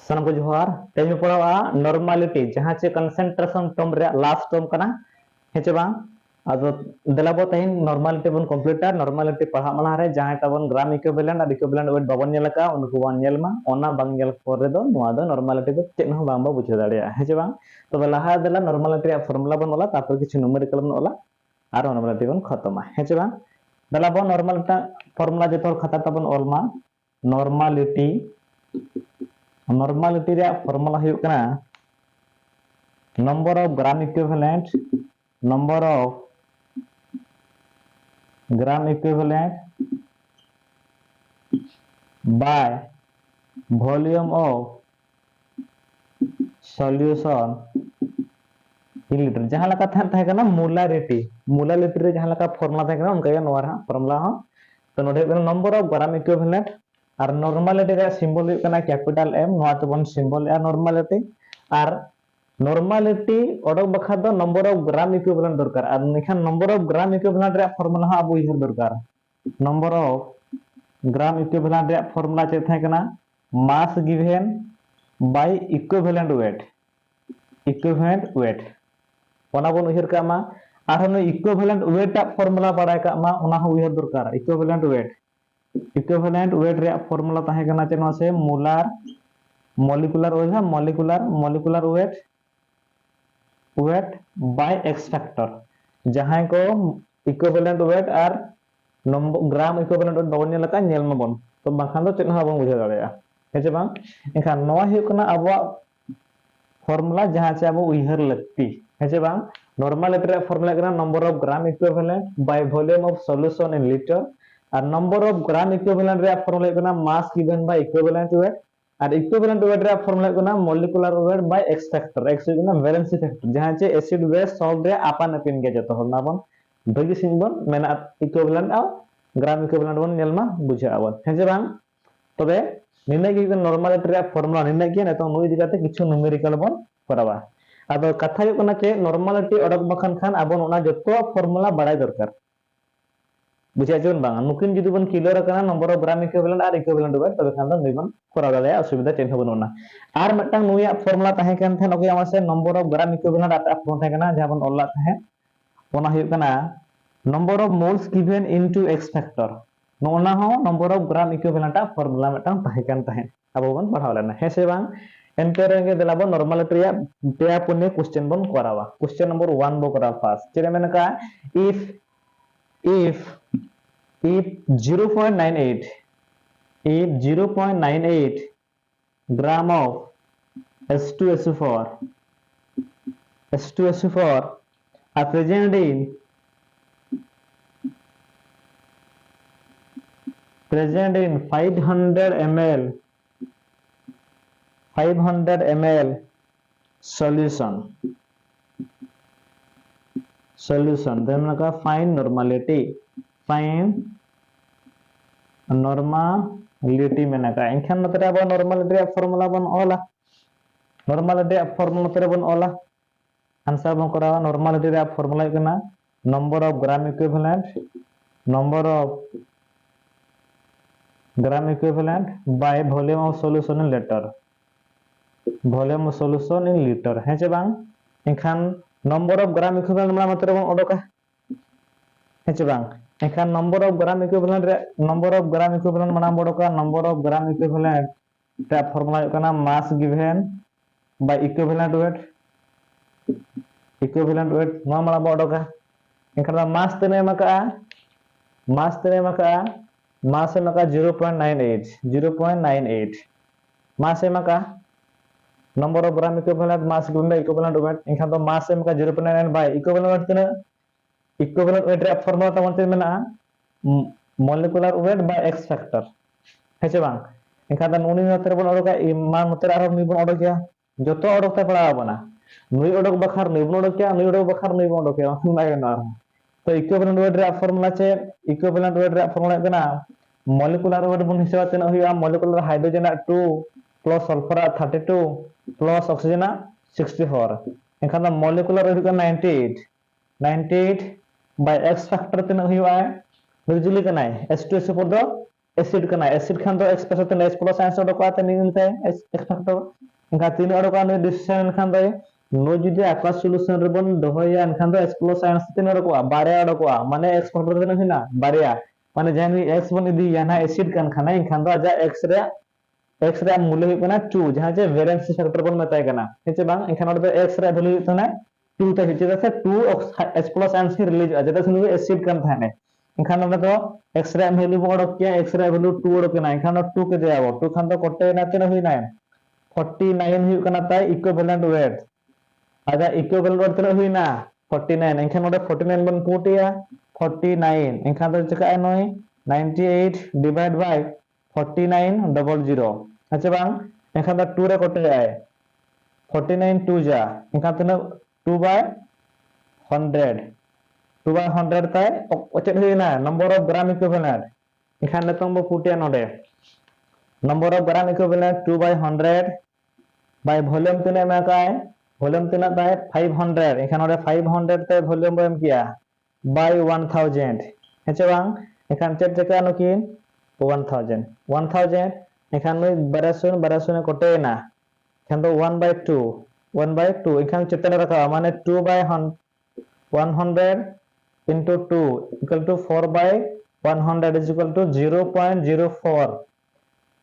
सनम को जोहार तेज में पढ़ा नॉर्मालिटी जहां चे कंसेंट्रेशन टर्म रे लास्ट टर्म कना हे चे बांग आदो देलाबो तहिन नॉर्मालिटी बन कंप्यूटर नॉर्मालिटी पढ़ा मना रे जहां तबन ग्राम इक्विवेलेंट और इक्विवेलेंट वेट बाबन नेलका उनको बन नेलमा ओना बांग नेल परे दो नोआ दो नॉर्मालिटी दो चेक न बांग बुझे दाड़िया हे चे बांग तो लहा देला नॉर्मालिटी रे फॉर्मूला बन ओला तापर किछु न्यूमेरिकल बन ओला आरो नॉर्मालिटी बन खत्म हे चे बांग देलाबो नॉर्मालिटी फॉर्मूला जतो खाता तबन ओलमा नॉर्मालिटी नॉर्मालिटी रे फॉर्मूला हुई कना number of gram equivalent number of gram equivalent by volume of solution in litre जहां लगा था कना मोलारिटी रे जहां लगा फॉर्मूला था कना उनका नोरा फॉर्मूला हो तो नोडे नंबर ऑफ ग्राम इक्विवेलेंट और नॉर्मालिटी रे सिंबल हुई कना कैपिटल एम नोआ तबन सिंबल या नॉर्मालिटी और नॉर्मालिटी ओडक बखा दो नंबर ऑफ ग्राम इक्विवेलेंट दरकार और निखान नंबर ऑफ ग्राम इक्विवेलेंट रे फॉर्मूला हा अबो इहर दरकार नंबर ऑफ ग्राम इक्विवेलेंट रे फॉर्मूला चे था कना mass given by equivalent wait ओना बन उहर का मा आर हम इक्विवेलेंट वेट फॉर्मूला बाडाय का मा ओना हो उहर दरकार इक्विवेलेंट वेट रे फॉर्मूला ताहे कना चे नो से molar molecular weight by x factor जहां को इक्विवेलेंट वेट और नंबर ग्राम इक्विवेलेंट वेट बाबन नेलका नेल माबन तो बाखान दो चेक हाबन बुझा दाड़िया हेजे बांग एखान नोआ हुई कना अबवा फॉर्मूला जहां से अब उइहर लगती हेजे बांग नॉर्मालिटी रे फॉर्मूला कना number of gram equivalent by volume of solution in litre और नंबर ऑफ ग्राम इक्विवेलेंट रे फॉर्मूला कना mass given by equivalent weight और इक्विवेलेंट वेट रे फॉर्मूला कना molecular weight by x factor x कना valency factor जहां चे acid base salt रे आपान अपिन के जतो हरना बन भगी सिंबल मेना इक्विवेलेंट आ ग्राम इक्विवेलेंट बन नेलमा बुझा आवन हेजे बांग तबे निने के नॉर्मालिटी रे फॉर्मूला निने के नेतो नुई दिगाते किछु न्यूमेरिकल बन करावा आदो कथा हुई कना चे नॉर्मालिटी ओडक बखन खान आबन ओना जतो फॉर्मूला बाडाय दरकार बुझा जोन बांग नुकिन जुदी बन क्लियर कना नंबर ऑफ ग्राम इक्विवेलेंट और इक्विवेलेंट वेट तबे खान दो नुइबन करा दाले असुविधा चेन हबन ओना आर मटटांग नुया फॉर्मूला ताहे कान थे ओके आमासे नंबर ऑफ ग्राम इक्विवेलेंट आटा फॉर्मूला ताहे कना जहां बन ओला ताहे ओना हुई कना number of moles given into x factor नोना हो number of gram equivalent formula मटटांग ताहे कान ताहे अब बन पढ़ाव लेना है से बांग एंटे रेंगे देलाबो नॉर्मालिटी रे पेया पुने क्वेश्चन बन करावा क्वेश्चन नंबर 1 बो करा फर्स्ट चेरे मेन का if 0.98 gram of S2SO4 are present in 500 ml solution then का find normality में का इनखान नतरे अब नॉर्मालिटी फॉर्मूला बन ओला नॉर्मालिटी फॉर्मूला नतरे बन ओला आंसर बन करा नॉर्मालिटी रे फॉर्मूला कना number of gram equivalent by volume of solution in litre है जे बांग इनखान नंबर ऑफ ग्राम इक्विवेलेंट मला मतरे बन ओडोका है जे बांग इनखान नंबर ऑफ ग्राम इक्विवेलेंट माना बड़ोका नंबर ऑफ ग्राम इक्विवेलेंट रे फॉर्मूला कना mass given by equivalent weight नो माना बड़ोका इनखान मास तने मका मास 0.98 मास मका number of gram equivalent mass given by equivalent weight इनखान तो मास मका 0.98 बाय इक्विवेलेंट वेट तने इक्विवेलेंट वेट रे फॉर्मूला तमन ते मेना molecular weight by x factor है से बांग इनखान तो नुनी नतर बन ओडका मान नतर आरो नुई बन ओडकिया जतो ओडकते पड़ा बना नुई ओडक बखार नुई बन ओडकिया नुई ओडक बखार नुई बन ओडकिया नाय ना तो इक्विवेलेंट वेट रे फॉर्मूला चे इक्विवेलेंट वेट रे फॉर्मूला कना मॉलिक्यूलर वेट बन हिसाब तना हुआ molecular hydrogen 2 plus sulphur 32 plus oxygen 64 इनखान तो मॉलिक्यूलर वेट का 98 बाय एक्स फैक्टर तना हुआ निर्जुली कनाय S2SO4 दो एसिड कना एसिड खान तो x plus s plus answer उडोका ते निनते एक्स फैक्टर इनका तीन उडोका ने डिसीजन खान दो नो जुदि आका सॉल्यूशन रे बन दोहया एनखान दो एक्स प्लस आंसर तीन उडोका बारे उडोका माने एक्स फैक्टर देना हिना बारेया माने जहां एक्स बन इदी याना एसिड कान खाना इनखान दो आजा एक्स रे मूल्य हुई कना 2 जहां जे वैलेंसी फैक्टर बन मेताय कना हेचे बांग इनखान दो एक्स रे वैल्यू तने 2 ते हिचे से 2 एक्स प्लस आंसर रिलीज जेटा सुनु एसिड कान थाने इनखान दो एक्स रे वैल्यू बो उडोक किया एक्स रे वैल्यू 2 उडोक ना इनखान 2 के देयाबो 2 खान दो कोटे ना तिना हुई ना 49 हुई कना ताय इक्विवेलेंट वेट आजा इक्विवेलेंट वेट तिना हुई ना 49 इनखान 49 बन पुटिया 49 इनखान दो चका नय 98 डिवाइड बाय 49 डबल 0 अच्छा बांग इनखान 2 रे कोटे आए 49 2 जा इनखान तना 2 बाय 100 2 बाय 100 ताय ओचेत हुईना नंबर ऑफ ग्राम इक्विवेलेंट इनखान नतंग बो पुटिया नोडे number of gram equivalent 2 by 100 by volume तना में काय वॉल्यूम तना ताय 500 इनखान 500 ते वॉल्यूम बम किया बाय 1000 हेचे बांग इनखान चेक चका नकिन 1000 इनखान बारासुन कोटे ना इनखान दो 1 by 2 इनखान चेतन रखा माने 2 by 100 into 2 equal to 4 by 100 is equal to 0.04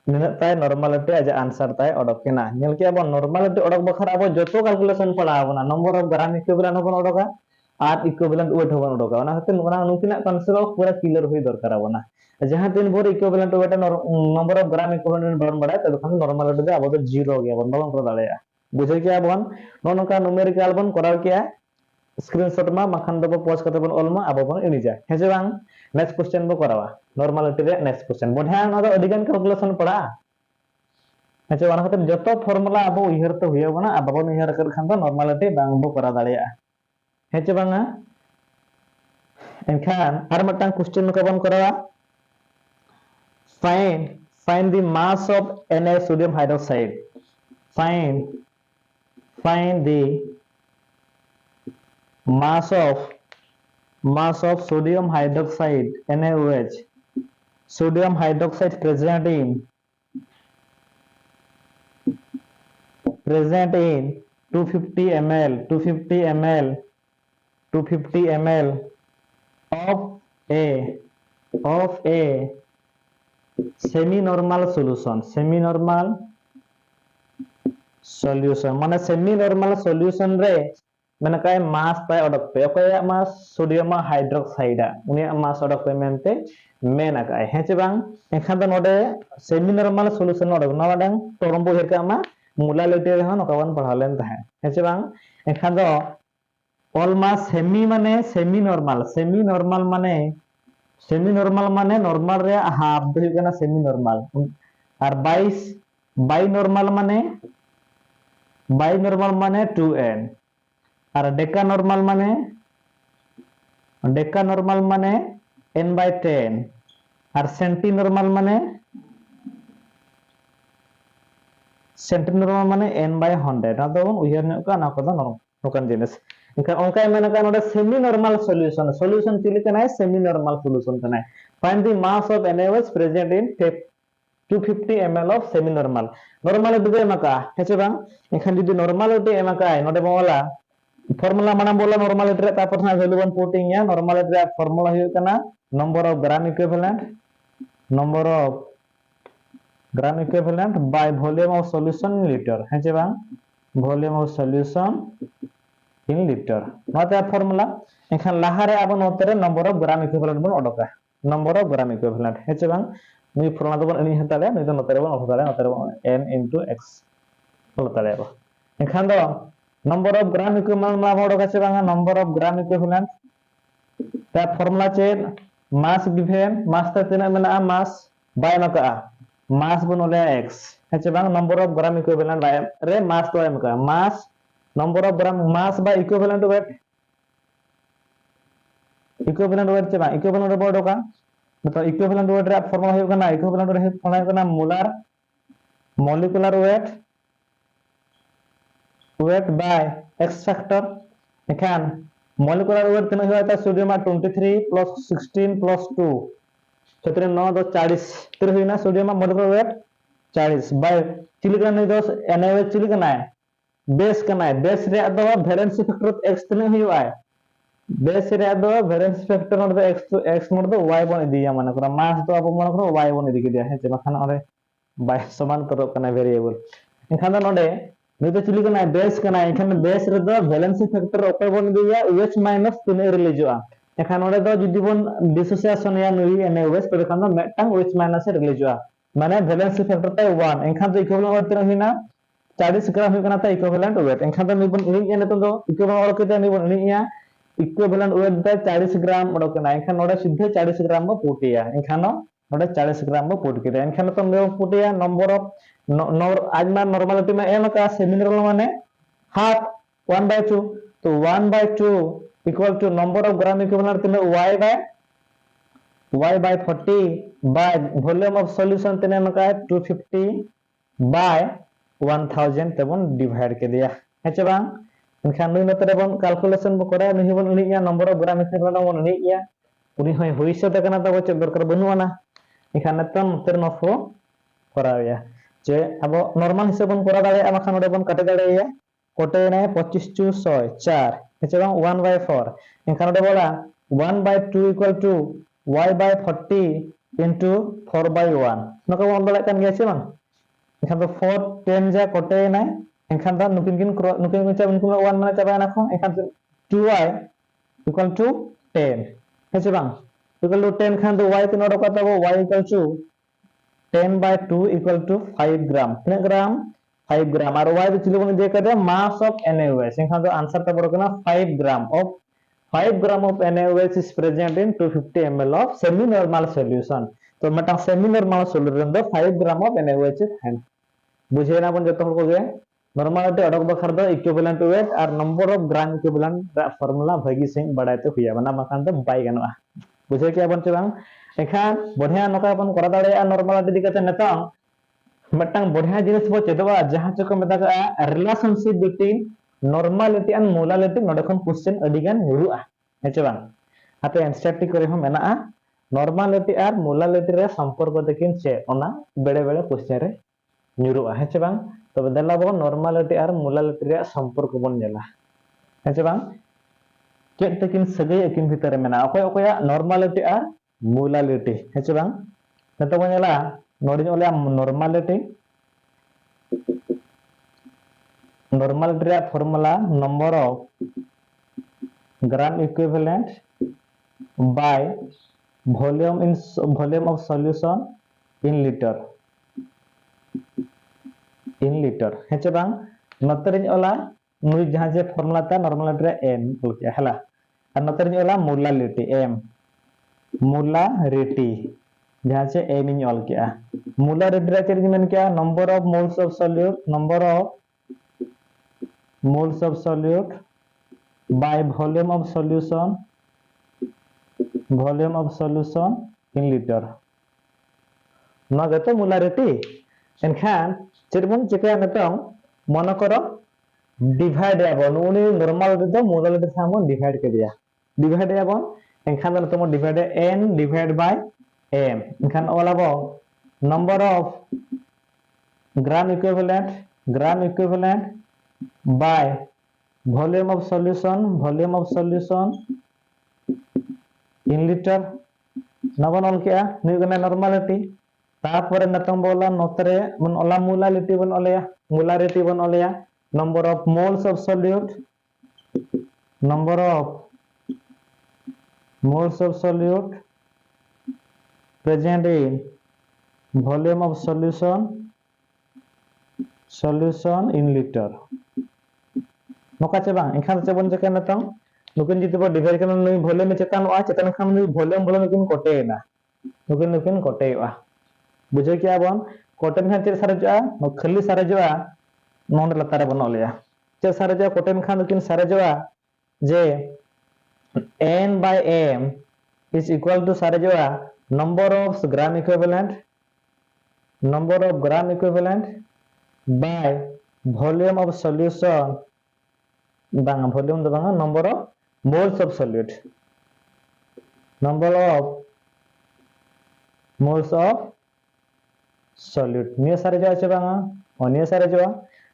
निनत ताय नॉर्मलिटी आज आंसर ताय ओडक केना नेल के अब नॉर्मलिटी ओडक बखरा अब जतो कैलकुलेशन पड़ा होना नंबर ऑफ ग्राम इक्विवेलेंट होबन ओडका आर इक्विवेलेंट वेट होबन ओडका ओना हते नुकिना कॉन्सेप्ट पूरा क्लियर होई दरकार होना जहां दिन भर equivalent weight number of gram equivalent बन बड़ा तब खान नॉर्मलिटी दे अब तो जीरो गया बन बन कर दाड़िया बुझे क्या बन नोनका न्यूमेरिकल बन करार किया स्क्रीनशॉट मा मखान दबो पोस्ट करते बन ऑलमा अब बन इनिजा हेजे बांग नेक्स्ट क्वेश्चन बो करावा नॉर्मलिटी रे नेक्स्ट क्वेश्चन बढ़िया ना तो अडिगन कैलकुलेशन पड़ा हेजे वाना खातिर जतो फार्मूला अब उयहर तो हुया बना अब बन उयहर कर खान तो नॉर्मलिटी बांग बो करा दाड़िया हेजे बांगा एनखान आर मटांग क्वेश्चन को बन करावा find the mass of Na sodium hydroxide find the mass of sodium hydroxide NaOH sodium hydroxide present in 250 ml of a semi-normal solution माने semi-normal solution रे मैंने काय मास पाए ओडक पे ओकया मास सोडियम हाइड्रोक्साइड उनी मास ओडक पे मेनते मेन आकाय हेचे बांग एखान द नोडे semi-normal solution ओडक नवाडंग तोरंबो हेका मा मोलालिटी रे हन ओकावन पढ़ालेन ताहे हेचे बांग एखान द ऑल मास सेमी माने semi-normal माने नॉर्मल रे हाफ दो हुई सेमी नॉर्मल और 22 बाई नॉर्मल माने 2n और डेका नॉर्मल माने n by 10 और सेंटी नॉर्मल माने n by 100 ना तो उयहर ने का ना को नोकन जिनिस इनका ओंका मेना का नोडे सेमी नॉर्मल सॉल्यूशन चिली कनाय सेमी नॉर्मल सॉल्यूशन कनाय find the mass of NaOH present in 250 ml of semi normal normality दे मका हेचे बांग एखान जदि नॉर्मलिटी एमका नोडे बोला फार्मूला माना बोला नॉर्मलिटी रे तापर ना वैल्यू वन पुटिंग या नॉर्मलिटी रे फार्मूला हुई कना number of gram equivalent by volume of solution in litre हेचे बांग volume of solution in litre नोते फार्मूला एखान लाहारे अब नोते नंबर ऑफ ग्राम इक्विवेलेंट बन ओडका नंबर ऑफ ग्राम इक्विवेलेंट हेचे बांग नी फॉर्मूला तो बन इनी हताले नी तो नोते बन n into x बोलताले बा एखान दो नंबर ऑफ ग्राम इक्विवेलेंट मा ओडका से बांग नंबर ऑफ ग्राम इक्विवेलेंट ता formula chain mass given mass ता तिना मेना मास बाय मका मास बनोले x हेचे बांग number of gram equivalent by रे मास तो एमका mass number of gram mass by equivalent weight चे बा इक्विवेलेंट वेट ओका तो इक्विवेलेंट वेट रे फार्मूला होय कना इक्विवेलेंट रे फार्मूला होय कना molar molecular weight by x factor एखान मॉलिक्यूलर वेट तिना होय ता सोडियम 23 + 16 + 2 क्षेत्र 9 दो 40 तिर हुईना सोडियम मोलेकुलर वेट 40 बाय चिलिका नहीं दो NaOH चिलिका ना बेस करना है बेस रे दो वैलेंसी फैक्टर x तने हुआ है बेस रे दो वैलेंसी फैक्टर नोड दो x नोड दो y बन दिया माने करा मास दो अब मन करो y बन दि दिया है जे बखान ओरे बाय समान करो कना वेरिएबल एखान नोडे नहीं तो चिलिका ना बेस करना है एखान बेस रे दो वैलेंसी फैक्टर ओके बन दिया OH माइनस तने रिलीजआ एखान नोडे दो जुदी बन डिसोसिएशन या नुई NaOH तो एखान मेटांग OH माइनस रिलीजआ माने वैलेंसी फैक्टर ते 1 एखान तो इक्विवेलेंट और तने हुईना 40 ग्राम हुई कना इक्विवेलेंट वेट एखान तो निबन इनिया नेतो दो इक्विवेलेंट ओर केते निबन इनिया इक्विवेलेंट वेट दे 40 ग्राम ओडो कना एखान नोडे सिद्धे 40 ग्राम बो पुटिया एखान नोडे 40 ग्राम बो पुट केदे एखान तो ने पुटिया नंबर ऑफ आज मा नॉर्मलिटी में एम का सेमिनरल माने हाफ 1/2 तो 1/2 equal to number of gram equivalent तने y by 40 by volume of solution तने का 250 by 1000 तेबन डिवाइड के दिया है चे बांग एनखान नुई नतरे बन कैलकुलेशन बो करे नुई बन उनिया नंबर ऑफ ग्राम इक्विवेलेंट बन उनिया उनी होय हुइसे त कना तब चे दरकार बनुआना एखान नतन नतर नफो कराया जे अब नॉर्मल हिसाब बन करा दाड़े आमाखान ओडे बन काटे दाड़ेया कोटे ने 25 टू 100 4 है चे बांग 1/4 एखान ओडे बोला 1/2 equal to y by 40 into 4/1 नका बन दाड़े कान गया चे बांग एखान तो 4 10 जा कोटे ना एखान तो नुकिन चा उनको 1 माने चाबा ना को एखान 2y इक्वल टू 10 है चे बांग इक्वल टू 10 खान तो y तीन ओडो का तब y equal to 10/2 equal to 5 gram कितना ग्राम 5 ग्राम और y तो चिलो बन दे कर मास ऑफ NaOH एखान तो आंसर ता बड़ो कना 5 gram of 5 gram of NaOH is present in 250 ml of semi-normal solution. तो मटा semi-normal solution दो 5 gram of NaOH है बुझे ना बन जतो को गे नॉर्मलिटी अडक बखर दो इक्विवेलेंट वेट और number of gram equivalent formula भगी से बडायते हुया बना मकान तो बाय गनवा बुझे क्या बन चबांग एखान बढ़िया नका बन करा दाड़े नॉर्मलिटी दिकते नता मटांग बढ़िया जिनिस बो चेदवा जहां चको मेता का relationship between normality and molality नोडे खन क्वेश्चन अडिगान हुरुआ हेचे बांग आते एनसीईआरटी करे हो मेना नॉर्मलिटी और मोलालिटी रे संपर्क देकिन चे ओना बेड़े बेड़े क्वेश्चन रे न्यूरुआ हेचे बांग तबे देला बो नॉर्मलिटी और मोलालिटी रे संपर्क बन नेला हेचे बांग चेक तकिन सगै एकिन भीतर मेना अकोय अकोया नॉर्मलिटी और मोलालिटी हेचे बांग नतो बनेला नोडी ओले नॉर्मलिटी नॉर्मलिटी रे formula number of gram equivalent by volume of solution in litre हेचे बांग नतरिन ओला नुई जहां जे फार्मूला ता नॉर्मलिटी रे n बोलके हला और नतरिन ओला मोलालिटी m मोलारिटी जहां से m इन ऑल किया मोलारिटी रे चेंज मेन किया number of moles of solute by volume of solution in liter ना गतो मोलारिटी एनखान चेरबन चेका नतम मन करो डिवाइड याबन उनी नॉर्मल दो मोलारिटी सामन डिवाइड के दिया डिवाइड याबन एनखान नतम divide n divide by m एनखान ओलाबो number of gram equivalent by volume of solution in liter नबन ऑल किया नुई गना नॉर्मलिटी तापर नतम बोला नोतरे बन ओला मोलालिटी बन ओलेया number of moles of solute present in volume of solution in liter नोका चे बांग एखान से बन चेका नतम नुकिन जिते बो डिवाइड करन नुई वॉल्यूम में चेतन वा चेतन खान नुई वॉल्यूम बोलो नुकिन कोटेना नुकिन कोटेवा बुझे क्या बन कोटेन खान चे सारेजा नो खली सारेजवा नोन लतारे बनोलिया चे सारेजा कोटेन खान नुकिन सारेजवा जे n by m is equal to सारेजवा number of gram equivalent by volume of solution bang volume do bang number of moles of solute number of moles of solute niya sarejwa ache banga niya sarejwa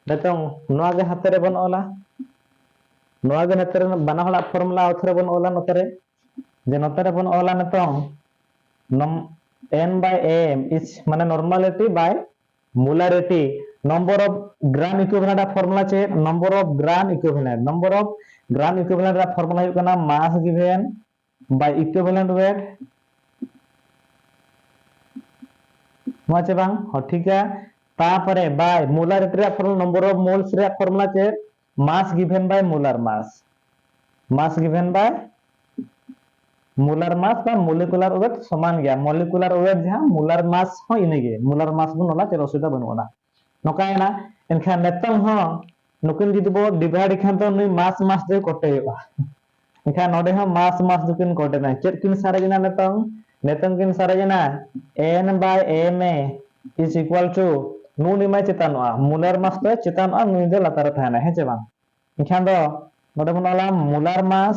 netong noa ge hatere bon ola noa ge netere bana hola formula authre bon ola notere je notere bon ola netong n by m is mane normality by molarity number of gram equivalent formula che number of gram equivalent formula hu kana mass given by equivalent weight bang ठीक है तापरे bye molarity रे formula number of moles रे formula चे मास given by molar mass given by molar mass बा molecular weight समान गया molecular weight जहां मोलर मास हो इनेगे मोलर मास बन ओला चलो सुदा बनोना नकायना एनखा नेतम हो नुकिन जुदी बो डिवाइड खान तो नुई मास दे कोटेबा एनखा नोडे हो मास दुकिन कोटेना चेत किन सारेजना नेतम किन सारेजना n by m is equal to nu ni mai चितानवा मोलर मास तो चितानवा नुई दे लातार थाना है चे बांग एनखान दो नोडे बनोला molar mass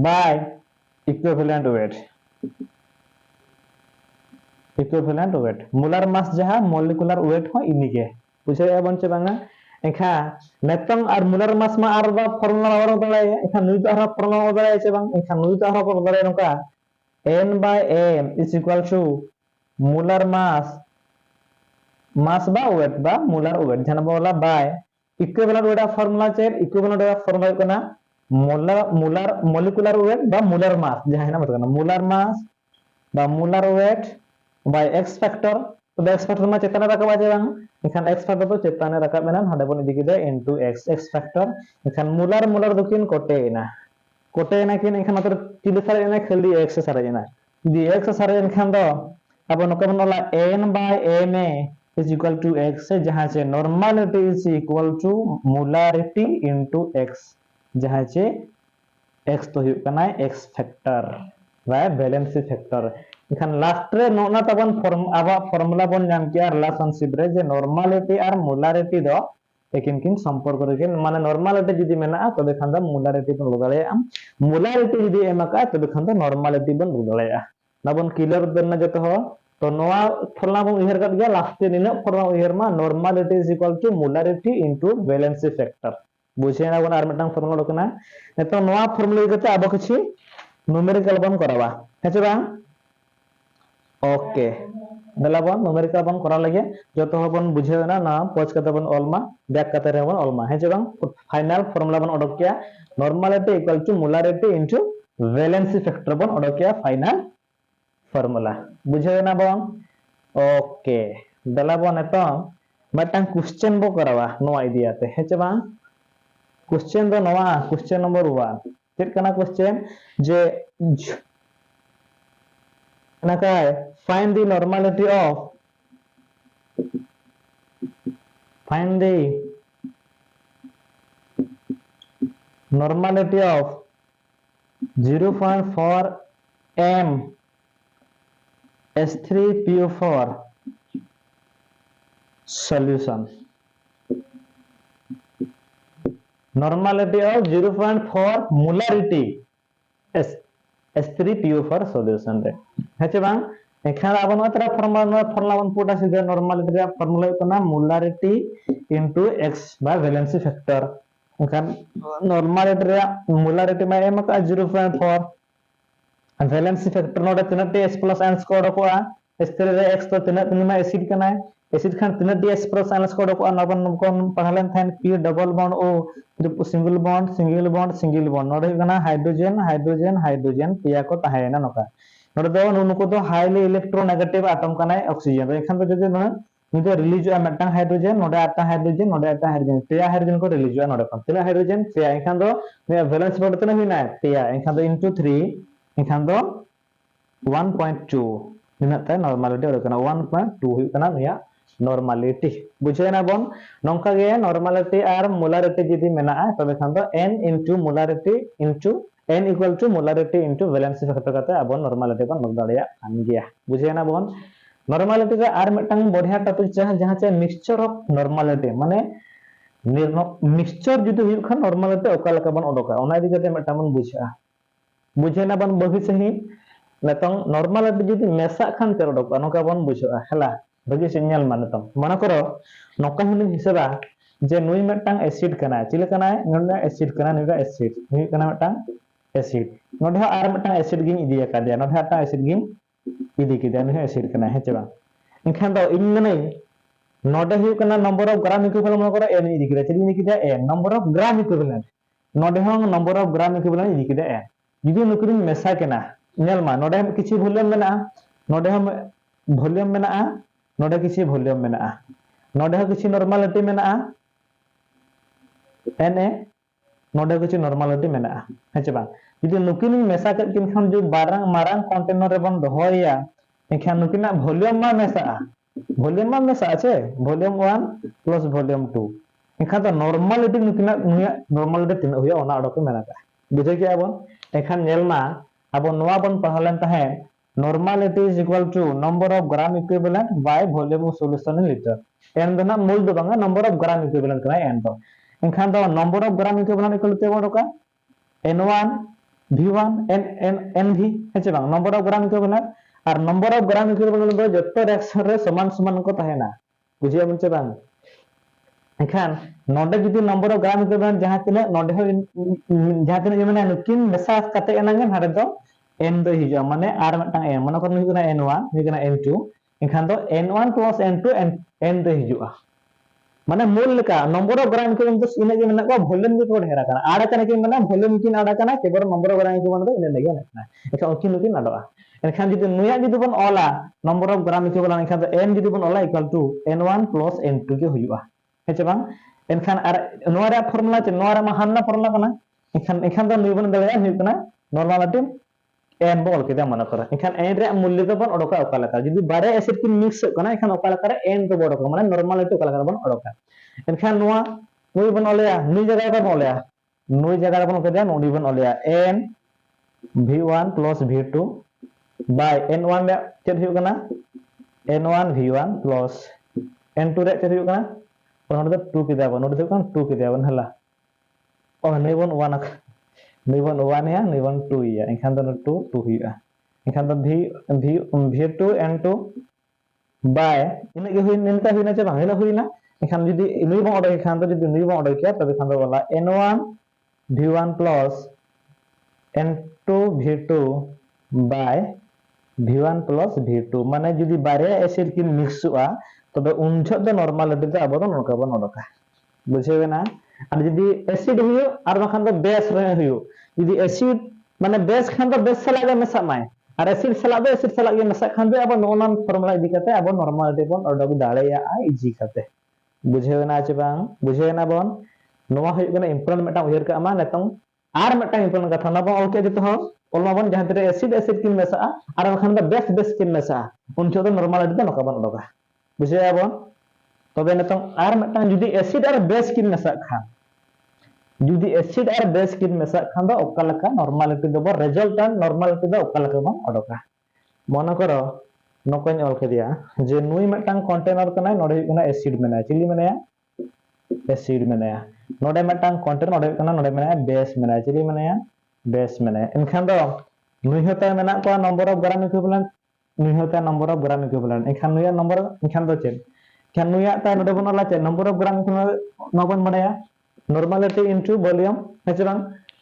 by equivalent weight molar mass जहां molecular weight हो इनिगे बुझे बन चे बांगा एखा नेतम आर molar mass मा आर बा फॉर्मूला वारो दले एखा नुई तो आर फॉर्मूला दले चे बांग एखा नुई तो आर को दले नका n by m is equal to molar mass बा weight बा molar weight जहां बोला by equivalent weight फॉर्मूला चे equivalent weight फॉर्मूला कना molecular weight बा molar mass जहां है ना मतलब molar mass बा molar weight by x factor तो x factor मा चेतन रकब आजे बांग एखान x factor तो चेतन रकब मेना हाडे बन इदि किदे into x factor एखान molar दुकिन कोटेना किन एखान अतर तिले सारेना खाली x सारेना दि x सारे एखान दो अब नका बनला n by m is equal to x जहां से normality is equal to molarity into x जहां से x तो हुई कना x फैक्टर राय बैलेंस फैक्टर इखान लास्ट रे नोना तबन फॉर्मूला बन नाम किया रिलेशनशिप रे जे नॉर्मलिटी और मोलारिटी दो एकिन किन संपर्क रे माने नॉर्मलिटी जदी मेना तबे खान द मोलारिटी बन बदले मोलारिटी जदी एमका तबे खान द नॉर्मलिटी बन बदले नबन क्लियर देना जतो हो तो नोआ फॉर्मूला बन उहेर कर गया लास्ट रे निना फॉर्मूला उहेर मा normality is equal to molarity into balance factor बुझे ना बन आर मिटन फॉर्मूला कना नेतो नोआ फॉर्मूला इकते आबो किछि न्यूमेरिकल बन करावा हेचे बा ओके दला बन न्यूमेरिकल बन करा लगे जतो बन बुझे ना पोज कते बन ऑलमा बैक कते रे बन ऑलमा हेचे बा फाइनल फॉर्मूला बन ओडक किया normality equal to molarity into valence factor बन ओडक किया फाइनल फॉर्मूला बुझे ना बन ओके दला बन एतो मटन क्वेश्चन बो करावा नो आइडिया ते हेचे बा क्वेश्चन दो नवा क्वेश्चन नंबर 1 चेक करना क्वेश्चन जे नकाय find the normality of 0.4 m S3PO4 solution normality of 0.4 molarity S3PO4 solution रे हेचे बांग एखान आबन मात्रा फॉर्मूला बन पुटा सीधे नॉर्मलिटी रे फॉर्मूला कना मोलारिटी इनटू x बा वैलेंसी फैक्टर एखान नॉर्मलिटी रे मोलारिटी मा एम का 0.4 वैलेंसी फैक्टर नोडे तिना t s plus n square को S3 रे x तो तिना मा एसिड कना एसिड खान तिना d s plus n square को नबन कोन पढ़ालन थान p double bond o single bond नोडे कना हाइड्रोजन पिया को ताहेना नका नोडे दो नुको तो हाईली इलेक्ट्रोनेगेटिव एटम कनाय ऑक्सीजन एखान तो जदि नोडे रिलीज आ मटन हाइड्रोजन नोडे आता हाइड्रोजन पेया हाइड्रोजन को रिलीज आ नोडे कोन तिना हाइड्रोजन पेया एखान दो वैलेंस बॉन्ड तने हुइना पेया एखान दो इनटू 3 एखान दो 1.2 निनाते नॉर्मलिटी ओर कना 1.2 हुइ कना निया नॉर्मलिटी बुझे ना बन नोंका गे नॉर्मलिटी आर मोलारिटी जदि मेना तबे खान दो n into molarity into n equal to molarity into valency factor करते अब नॉर्मलिटी को नोक दाड़िया कान गया बुझे ना बन नॉर्मलिटी रे आर मिटन बढ़िया टॉपिक जहां चे मिक्सचर ऑफ नॉर्मलिटी माने मिक्सचर जदि हुइ खान नॉर्मलिटी ओका लका बन ओडोका ओना इदि कते मिटन बन बुझा बुझे ना बन बहि सही netong normality judi mesa kan terodok anoka bon bujo hela bagi sinyal manetong mana koro noka hunin hisaba je nui metang acid kana chile kana nonda acid kana nida acid nui kana metang acid node ha ar metang acid gin idiya kadia node ha ta acid gin idi kidia nui acid kana he cheba enkan do in manai node hu kana number of gram equivalent mana koro n idi kidia chili ni kidia n number of gram equivalent node ha number of gram equivalent idi kidia n judi nukirin mesa kana nyal ma node kichi volume mena node ha volume mena node kichi volume mena node ha kichi normality mena na node kichi normality mena heche bang judi nukin mesa kat kin khan ju barang marang container re bon dohoya enkhan nukina volume ma mesa ache volume 1 plus volume 2 enkhan to normality nukina normality tin hoya ona odok mena ka bujhe ki abon ekhan nyel ma abo noa bon pahalen tahe normality is equal to number of gram equivalent by volume of solution in liter n dona mul do banga number of gram equivalent kana n to enkhan do number of gram equivalent equal to bodoka n1 v1 nv heche bang number of gram equivalent ar number of gram equivalent do jotto reaction re saman ko tahena bujhiya munche bang enkhan node judi number of gram equivalent jaha tina node ho jaha tina jemana nukin mesa kate enangan hare do n do hijau mane ar metang n mana kon hujuna n1 hujuna n2 enkhan do n1 plus n2 n do hijua mane mul leka number of gram equivalent to ina je mena ko volume ge ko dhera kana ada kana ki mana volume kin ada kana kebor number of gram equivalent do ina lege na ekha okin lukin adoa enkhan judi nuya judi bon ola number of gram equivalent enkhan do n judi bon ola equal to n1 plus n2 ge hujua heche bang enkhan ar noa ra formula che noa ra ma hanna formula kana enkhan do nui bon dale hu kana normality n bol kita mana kora enkhan n re mulya do bon odoka okala ka judi bare acid kin mix kana enkhan okala kare n do bodoka mane normality okala kare bon odoka enkhan noa nui bon oleya nui jaga bon oleya nui jaga bon keda nui bon oleya n v1 plus v2 by n1 re chet hu kana n1 v1 plus n2 re chet hu kana ono do 2 kida bon ono do kan 2 kida bon hala oh nui bon 1 nui bon 1 ya nui bon 2 ya enkhan do 2 huya enkhan do v2 n2 by ina ge huin ninta huina che bang ina huina enkhan judi nui bon order ekhan do judi nui bon order kya tabe khan do bola n1 v1 plus n2 v2 by v1 plus v2 mane judi bare acid kin mix ua tobe unjhot do normality do abo do noka bon odoka bujhe na ar judi acid huyo ar bakhan do base re huyo judi acid mane base khan do base sala ge mesa mai ar acid sala ge mesa khan do abo non formula idi kate abo normality bon odok daleya easy kate bujhe na che bang bujhe na bon noa huyo kana important metang uher ka ma netong ar metang important katha na bon olke jito ho olma bon jahan tere acid kin mesa ar bakhan do base kin mesa unjhot do normality do noka bon odoka bujhe abon tobe netong ar metang judi acid ar base kin mesa khan judi acid ar base kin mesa khan do okalaka normality do resultant normality do okalaka bon odoka mona koro nokoñ ol kedia je nui metang container kana node hu kana acid mena chili mena acid mena node metang container node kana node mena base mena chili mena base mena enkhan do nui hota mena ko number of gram equivalent nui hota number of gram equivalent enkhan nui number enkhan do chen kan nui ta node bon ola chen number of gram equivalent no bon badaya normality into volume heche bang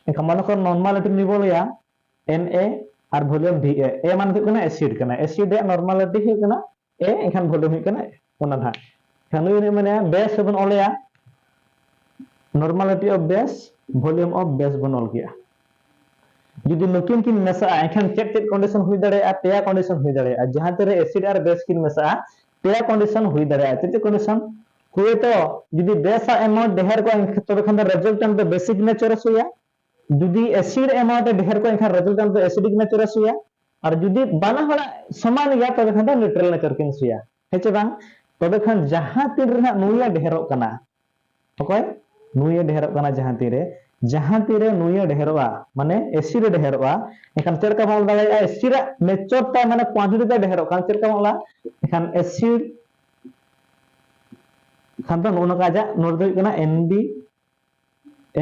enkhan mane ko normality ni bolya na আর volume ভি এ মান হুই kana acid kana acid re normality Hui kana a enkhan volume Hui kana ona ha khanu ni mane base bon oleya normality of base volume of base bon ol gya judi nukin kin mesa enkhan chet condition hui dare a peya condition hui dare a jahan tere acid ar base kin mesa peya condition hui dare a chet condition হুই তো যদি base amount deher ko tobe khan resultant to basic nature suya যদি acid অ্যামাউন্টে ঢের কো এখান resultant তো acidic nature সুয়া আর যদি বানা হলা সমান গয়া তবে খান নিউট্রাল নেচার কিন সুয়া হেচে বাং তবে খান জাহা তিন রে নুইয়া ঢেরক কানা ওকে নুইয়া ঢেরক কানা জাহা তিরে নুইয়া ঢেরবা মানে অ্যাসিড ঢেরবা এখান চের কা বল দাঁড়ায় অ্যাসিড নেচারটা মানে কোয়ান্টিটিতে ঢেরক কান চের কা বলা এখান অ্যাসিড খান তো নুন কাজা নোট দই কানা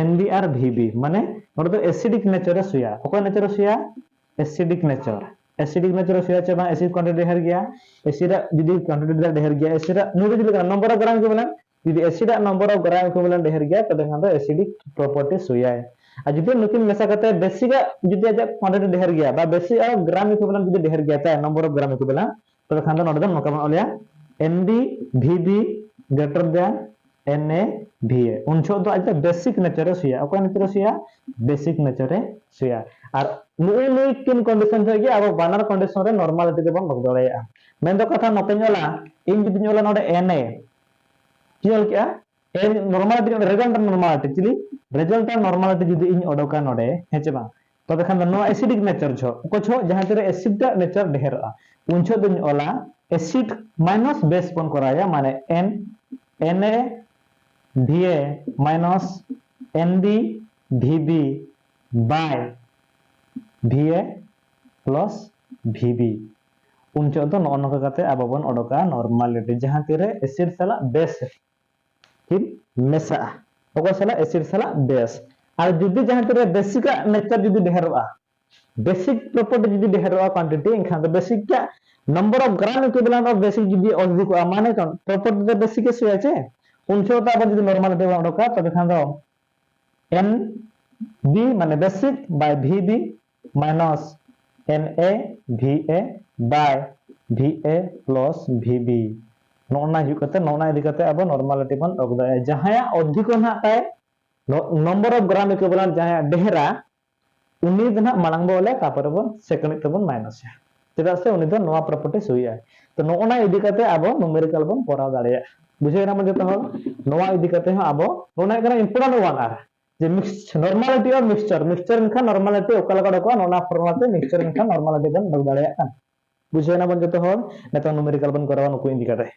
NB আর VB মানে ওটা তো অ্যাসিডিক নেচারে সুয়া কোন নেচারে সুয়া অ্যাসিডিক নেচার एसिडिक नेचर हुआ चे बांग एसिड क्वांटिटी ढेर गया एसिड जुदी क्वांटिटी ढेर गया एसिड नुरे जुदी नंबर ऑफ ग्राम इक्विवेलेंट जुदी acid number of gram equivalent ढेर गया तबे खान दो एसिडिक प्रॉपर्टी हुआ और जुदी नुकिन मेसा करते बेसिक जुदी आजा क्वांटिटी ढेर गया बा बेसिक ग्राम इक्विवेलेंट जुदी ढेर गया ता नंबर ऑफ ग्राम इक्विवेलेंट तबे खान दो नोडे दो नोका बन ओलिया एनडी वीबी ग्रेटर देन एनए वीए उन छो दो आजा बेसिक नेचर हुआ ओका नेचर हुआ बेसिक नेचर हुआ और नुई नुई किन कंडीशन से गया अब बानर कंडीशन रे नॉर्मलिटी दे बन लग दड़ाया मेन दो कथा नोते ñola इन जुदी ñola नोडे एनए कियल क्या एन नॉर्मलिटी रिजल्ट नॉर्मलिटी चिली रिजल्ट नॉर्मलिटी जुदी इन ओडोका नोडे हेचे बा तबे खान नो एसिडिक नेचर छो को छो जहां तेरे एसिड टा नेचर ढेरआ उन छो दो ñola एसिड माइनस बेस बन कराया माने N NA VA minus ND VB by VA plus VB उन चो तो नोका करते अब बन ओडोका नॉर्मलिटी जहां तेरे एसिड साला बेस फिर मेसा ओको साला एसिड साला बेस और जुदी जहां तेरे बेसिक नेचर जुदी ढेरवा बेसिक प्रॉपर्टी जुदी ढेरवा क्वांटिटी इनखान तो बेसिक क्या number of gram equivalent of basic जुदी अधिक माने तो प्रॉपर्टी तो बेसिक के सुया छे उन छो तो अब जुदी नॉर्मलिटी बन ओडोका तबे खान दो एन बी माने basic by VB minus NA VA by VA plus VB नोना हिउ कते नोना इदी कते अब नॉर्मलिटी बन ओगदा जहाया अधिक ना ताय नंबर ऑफ ग्राम इक्विवेलेंट जहाया ढेरा उनी दना मांग बोले तापर बन सेकंड तबन माइनस है चेदा से उनी दो नोआ प्रॉपर्टी हुआ तो नोना इदी कते अब न्यूमेरिकल बन कराव दाड़िया बुझे ना मन जतो हर नोआ इदी कते अब नोना कना important one R J mix normality of mixture mixture इनका नॉर्मलिटी ओकला का डको नोना फॉर्मूला ते मिक्सचर इनका नॉर्मलिटी बन लग दाड़िया कान बुझे ना मन जतो हर नेतो न्यूमेरिकल बन कराव नुको इदी कते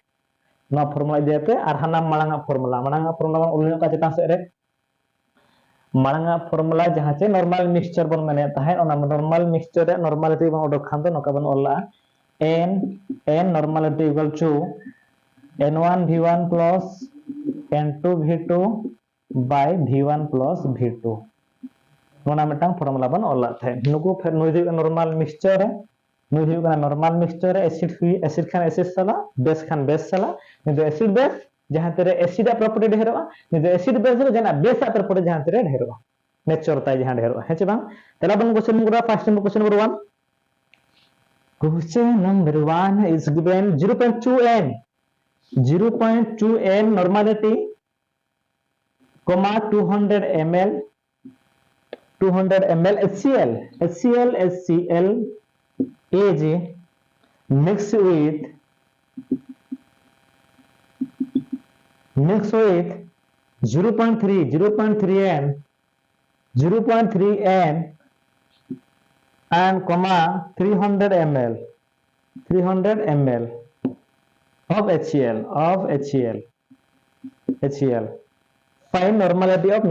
ना फॉर्मूला इदियाते आर हाना मांगा फॉर्मूला उल्लेख का चेता से रे मांगा फॉर्मूला जहां चे नॉर्मल मिक्सचर बन माने ताहे ओना नॉर्मल मिक्सचर रे नॉर्मलिटी बन ओडो खान दो नका बन ओला n normality equal to n1 v1 plus n2 v2 by v1 plus v2 नोना मिटांग फॉर्मूला बन ओला थे नुको फिर नुई नॉर्मल मिक्सचर है नुई हिउ कना normal mixture acid Khan acid साला बेस खान बेस साला नि एसिड बेस जहां तेरे एसिड प्रॉपर्टी ढेरवा नि एसिड बेस रे जना बेस प्रॉपर्टी जहां तेरे ढेरवा नेचर ताई जहां ढेरवा है चे बांग तेला बन question number first number question number 1 question number 1 is given 0.2n normality comma 200 ml HCl is mixed with 0.3n and comma 300 ml of HCl find normality of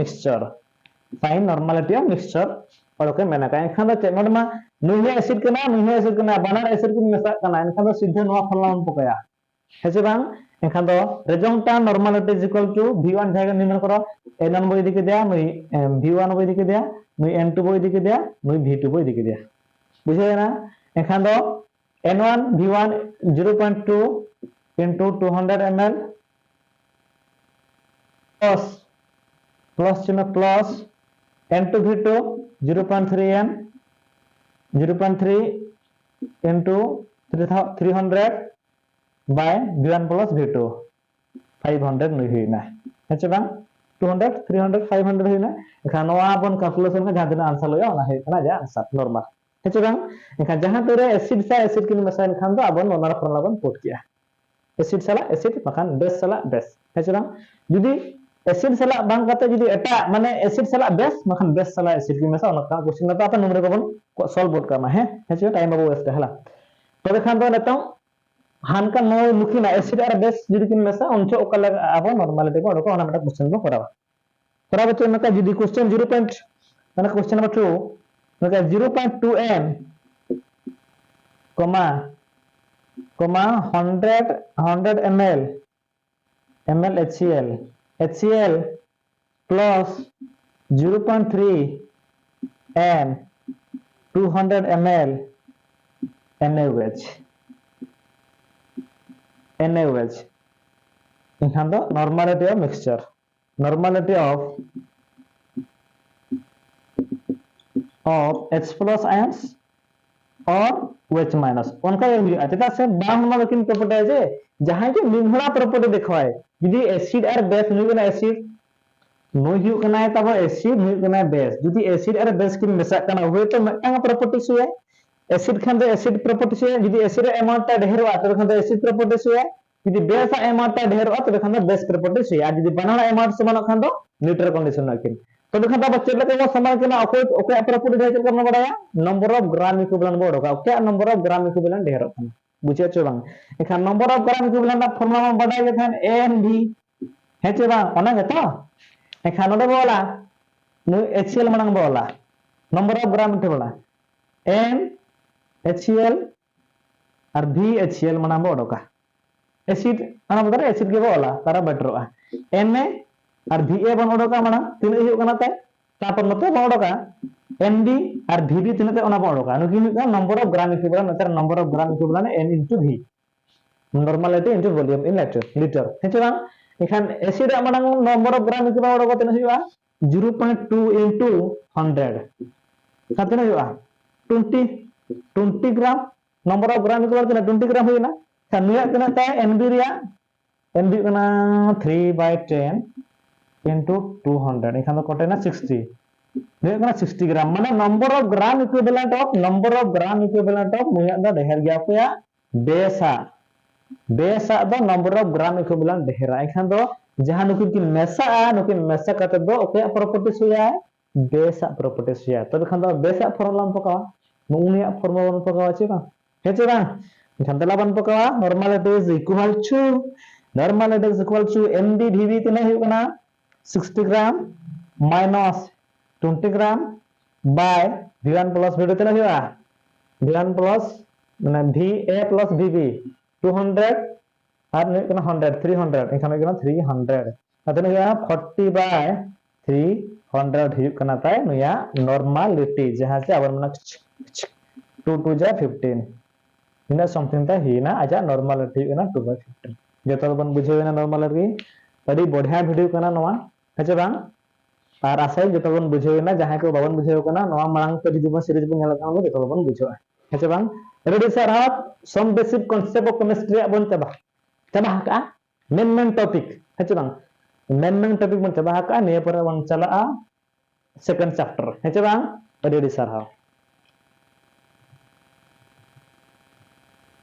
mixture और ओके मेना का एखान दो चेक मा नुहिया एसिड कना बानार acid किन मेसा कना एखान दो सीधे नोआ फॉर्मूला बन पकाया हेजे बांग एखान दो result normality is equal to v1 जायगा निर्णय करो n1 बो इदिके दिया नुई v1 बो इदिके दिया नुई n2 बो इदिके दिया नुई v2 बो इदिके दिया बुझे ना एखान दो n1 v1 0.2 into 200 ml plus चिन्ह plus n2 v2 0.3n 0.3 into 300 by v1 plus v2 500 नहीं हुई ना है चे बांग 200 300 500 हुई ना एखान नोआ बन कैलकुलेशन का जहां दिन आंसर लगा ओना है ना जा आंसर नॉर्मल है चे बांग एखान जहां तेरे एसिड सा एसिड किन मेसा एखान दो अब नोना फॉर्मूला बन पुट किया एसिड साला एसिड मखान बेस साला बेस है चे बांग जुदी एसिड साला बांग करते जुदी एटा माने एसिड साला बेस मखान बेस साला एसिड की मेसा ओनका क्वेश्चन ना अपन नंबर को बन सॉल्व बोर्ड का है चे टाइम बाबू वेस्ट हला तबे खान दो नेता हानका नो मुखिना एसिड और बेस जुदी किन मेसा उनचो ओकला अब नॉर्मलिटी को ओडको ओना मेटा क्वेश्चन को करावा बच्चे नका जुदी क्वेश्चन 0. माने क्वेश्चन नंबर 2 नका 0.2n comma 100 ml HCl plus 0.3 n 200 ml NaOH इनखान दो normality of mixture normality of H plus ions और OH minus उनका ये हुआ चेता से बांग में लेकिन प्रॉपर्टी है जे जहाँ के मिनहरा प्रॉपर्टी दिखाए यदि एसिड और बेस नहीं बना एसिड नो हुआ करना है तब एसिड नहीं करना है बेस यदि एसिड और बेस की मिसा करना हुए तो मैं प्रॉपर्टी हुआ एसिड खान दो एसिड प्रॉपर्टी हुआ यदि एसिड अमाउंट टा ढेर हुआ तो खान दो एसिड प्रॉपर्टी हुआ यदि बेस अमाउंट टा ढेर हुआ तो खान दो बेस प्रॉपर्टी हुआ यदि बनाना अमाउंट समान खान दो न्यूट्रल कंडीशन नाकिन तो देखा था बच्चे लोग को समझ के ना ओके प्रॉपर्टी ढेर करना पड़ेगा number of gram equivalent board होगा क्या नंबर ऑफ ग्राम इक्विवेलेंट ढेर होता है बुझे च बांग एखान नंबर ऑफ ग्राम इक्विवेलेंट ना फॉर्मूला में बढ़ाई गया NV है च बांग ओना गता एखान ओडे बोला नु HCl मनंग बोला number of gram equivalent N HCl और VHCl मनंग बोडोका एसिड अना बदर एसिड के बोला तारा बेटरवा Na और Va बन ओडोका मनंग तीन हियो कना ते तापर नते बोडोका ND और VB तीन ते ओना बोडोका नुकी नंबर ऑफ ग्राम इक्विवेलेंट नतर number of gram equivalent N into V नॉर्मलिटी into वॉल्यूम इन लीटर हेचे बांग एखान एसिड मनंग नंबर ऑफ ग्राम इक्विवेलेंट ओडोका तीन हियो 0.2 into 100 खाते ना हुआ 20 gram number of gram equivalent 20 gram हुई ना खानुया कितना था NB रिया NB कना 3/10 into 200 एखान कोटे ना 60 हुआ कना 60 ग्राम माने number of gram equivalent of मुया दा ढेर गया कोया बेसा दो नंबर ऑफ ग्राम इक्विवेलेंट ढेरा एखान दो जहां नुकिन मेसा कते दो ओके प्रॉपर्टीज हुआ बेसा प्रॉपर्टीज हुआ तो एखान दो बेसा फॉर्मूला पकावा नुनिया फॉर्मूला बन पकावा चे बा हेचे बा एखान तला बन पकावा normality is equal to MD VB तिना हुआ कना 60 gram minus 20 gram by V1 plus V2 तिना हुआ V1 प्लस माने VA प्लस VB 200 और ने कना 100 300 एखाने कना 300 अतने हुआ 40 बाय 300 हुआ कना ताय नुया नॉर्मलिटी जहां से अवन मना 2 2 जा 15 इना समथिंग ता हिना आजा नॉर्मलिटी कना 2/15 जतो बन बुझेना नॉर्मलिटी अडी बढ़िया वीडियो कना नवा हेचे बांग और आसाई जतो बन बुझेना जहां को बाबन बुझेव कना नवा मांग पे जुदी बन सीरीज बन नेला कानो जतो बन बुझेवा हेचे बांग ready sir half some basic concept of chemistry बन चबा का मेन टॉपिक हेचे बांग मेन टॉपिक बन चबा का ने पर बन चला सेकंड चैप्टर हेचे बांग रेडी सर हाफ